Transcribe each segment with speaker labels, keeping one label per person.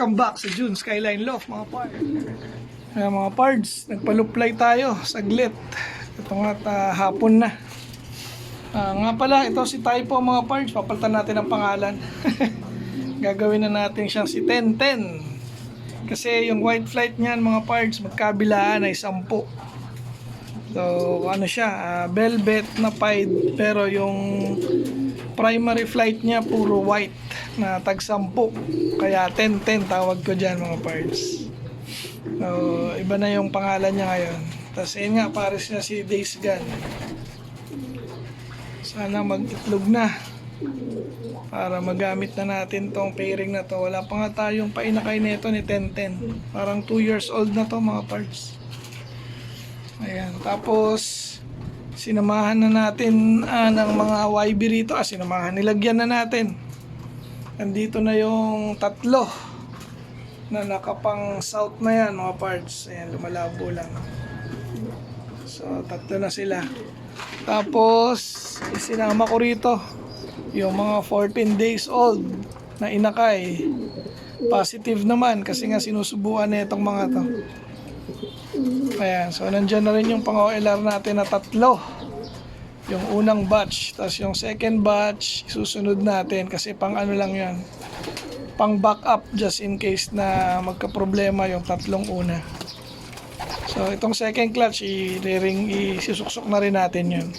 Speaker 1: Welcome back sa June Skyline Loft mga pards. Mga pards, nagpaluplay tayo saglit. Ito nga hapon na. Nga pala, ito si Typo mga pards. Papalitan natin ang pangalan. Gagawin na natin siyang si 1010. Kasi yung white flight niyan mga pards, magkabilaan ay 10. So ano siya, velvet na pied, pero yung primary flight niya puro white na tag 10. Kaya 1010 tawag ko dyan mga pards. So iba na yung pangalan niya ngayon. Tapos yun nga, pares niya si Days Gun. Sana mag-itlog na para magamit na natin tong pairing na to. Wala pa nga tayong painakay nito ni 1010. Parang 2 years old na to mga pards. Ayan, tapos sinamahan na natin ng mga YB rito. Sinamahan, nilagyan na natin. Andito na yung tatlo na nakapang south na yan mga parts. Ayan, lumalabo lang. So tatlo na sila. Tapos isinama ko rito yung mga 14 days old na inakay. Positive naman kasi nga sinusubuan na itong mga to. Ayan, so nandyan na rin yung pang-OLR natin na tatlo. Yung unang batch, tapos yung second batch susunod natin kasi pang ano lang yan, pang backup just in case na magka-problema yung tatlong una. So itong second clutch isusuksok na rin natin yun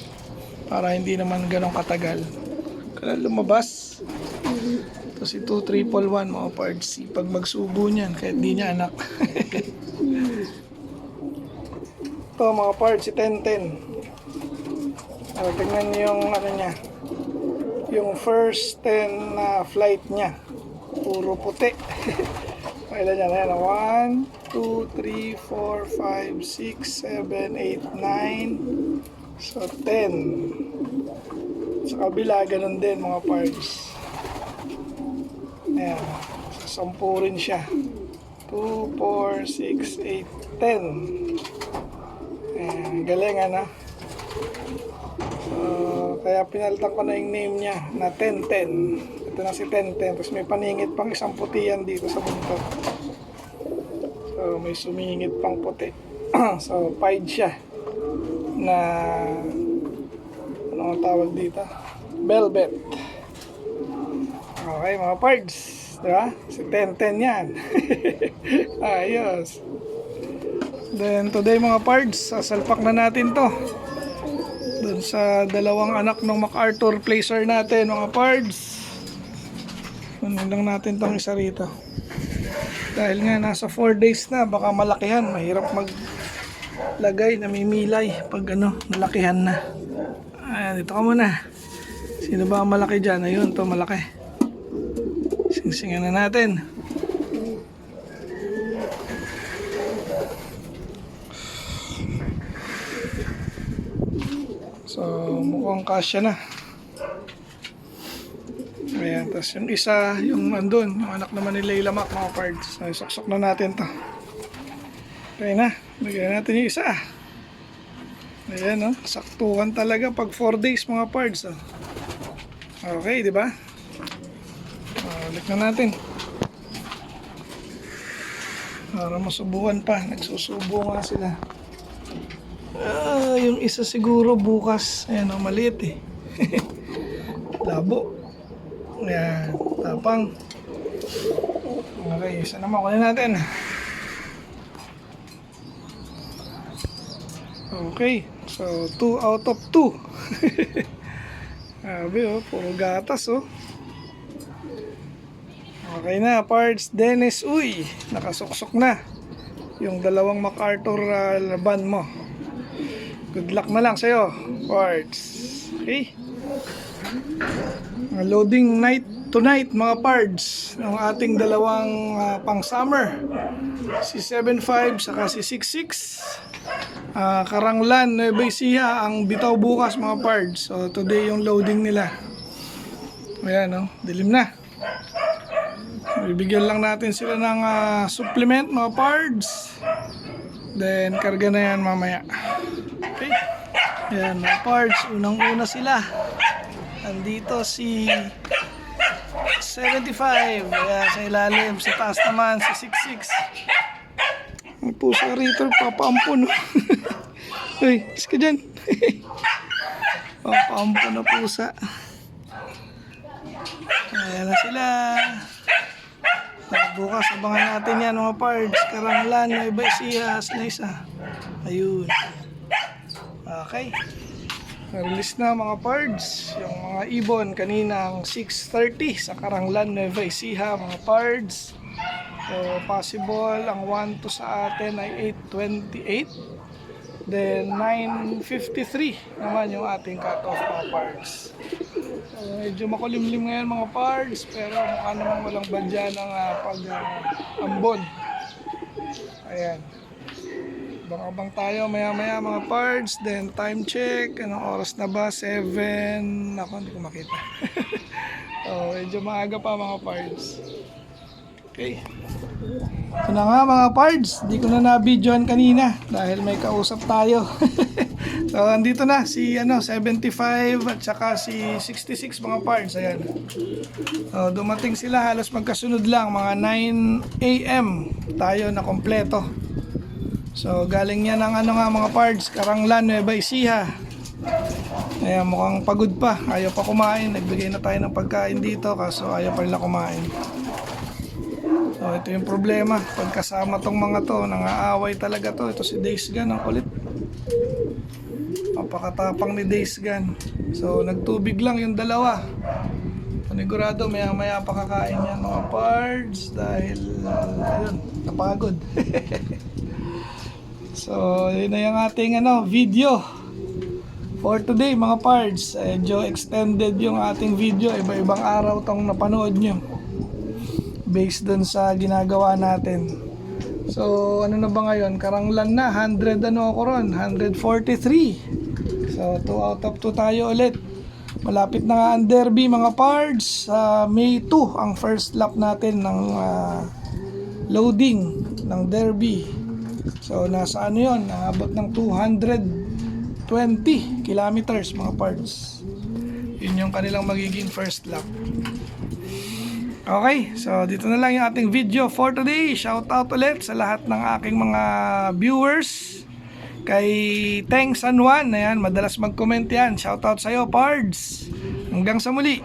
Speaker 1: para hindi naman ganong katagal. Kaya lumabas. Tapos ito 311 mga parts, pag magsubo niyan kahit di niya anak. Ito mga parts, si 1010. Tingnan niyo yung ano niya, yung first 10 na flight niya, puro puti. Kailan yan? Ayan, 1, 2, 3, 4, 5, 6, 7, 8, 9. So 10. Sa kabila ganun din mga parts. Ayan, so 10 rin siya. 2, 4, 6, 8, 10. Ayan, galing ano. So, kaya pinalitan ko na yung name niya na 1010. Ito na si 1010. Tapos may paningit pang isang puti yan dito sa buntot. So may sumingit pang puti. So pied siya na ano ang tawag dito? Velvet. Okay mga pards, diba? Si 1010 yan. Ayos. Then today mga pards, sasalpak na natin to dun sa dalawang anak ng MacArthur Placer natin mga pards. Kunin lang natin tong isa rito dahil nga nasa 4 days na, baka malakihan, mahirap maglagay, namimilay pag ano, malakihan na. Ayan, dito ka muna. Sino ba ang malaki dyan? Ayun, to malaki. Singsingan na natin. So mukhang kasya na. Ayan, tapos yung isa, yung andun, yung anak naman ni Layla Mac mga pards. So suksok na natin to. Okay na, lagyan natin yung isa. Ayan o, saktuhan talaga pag 4 days mga pards. Okay, di ba? Ulit na natin para masubukan pa. Nagsusubo nga sila. Yung isa siguro bukas. Ayan o, maliit eh. Labo. Ayan, tapang. Okay, isa naman kunin natin. Okay, so 2 out of 2. Sabi oh, puro gatas oh. Okay na pards, Dennis. Uy, nakasuksok na yung dalawang MacArthur laban mo. Good luck na lang sa'yo pards. Okay, loading night tonight mga pards ng ating dalawang pang summer, si 75 saka si 66. Karanglan, Nueva Ecija ang bitaw bukas mga pards. So today yung loading nila. Ayan oh, dilim na. Bibigyan lang natin sila ng supplement mga pards. Then karga na yan mamaya. Okay, ayan mga pards, unang una sila. Andito si 75. Ayan, sa ilalim. Sa taas naman, si 66. Ang pusa rito, papaampo, no? Uy, is ka dyan. Papaampo na pusa. Ayan na sila. Bukas, abangan natin yan mga pards. Karanglan, Nueva Ecija, na isa. Ayun. Okay. Release na mga pards. Yung mga ibon kaninang 6:30 sa Karanglan, Nueva Ecija mga pards. So possible ang 1-2 sa atin ay 8:28. Then 9:53 naman yung ating cut-off mga pards. So, medyo makulimlim ngayon mga pards, pero mukha namang walang badya ng pag-ambon. Ayan. Abang-abang tayo maya-maya mga pards. Then time check. Anong oras na ba? 7. Ako, hindi ko makita. So, medyo maaga pa mga pards. Okay. Ito na nga mga pards. Hindi ko na na-videoan kanina dahil may kausap tayo. So, andito na si 75 at saka si 66 mga pards. Ayan. So, dumating sila halos magkasunod lang. Mga 9 AM tayo na kompleto. So, galing yan ng mga pards. Karanglan, Nueva Ecija. Ayan, mukhang pagod pa. Ayaw pa kumain. Nagbigay na tayo ng pagkain dito kaso ayaw pa nila kumain. So, ito yung problema. Pagkasama tong mga to, nangaaway talaga to. Ito si Days Gun, ang kulit. Napakatapang ni Days Gun. So, nagtubig lang yung dalawa. Panigurado, maya-maya pakakain yan mga pards dahil, ayun, napagod. So, yun na yung ating video for today mga pards. Medyo extended yung ating video. Iba-ibang araw tong napanood nyo. Based dun sa ginagawa natin. So, ano na ba ngayon? Karanglan na. 100 ako ron. 143. So, 2 out of 2 tayo ulit. Malapit na nga ang derby mga pards. May 2 ang first lap natin ng loading ng derby. So, nasa ano yun? Naabot ng 220 kilometers mga pards. Yun yung kanilang magiging first lap. Okay, so dito na lang yung ating video for today. Shout out ulit sa lahat ng aking mga viewers. Kay Teng San Juan, ayan, madalas mag-comment yan. Shout out sa'yo, pards. Hanggang sa muli.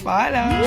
Speaker 1: Paalam!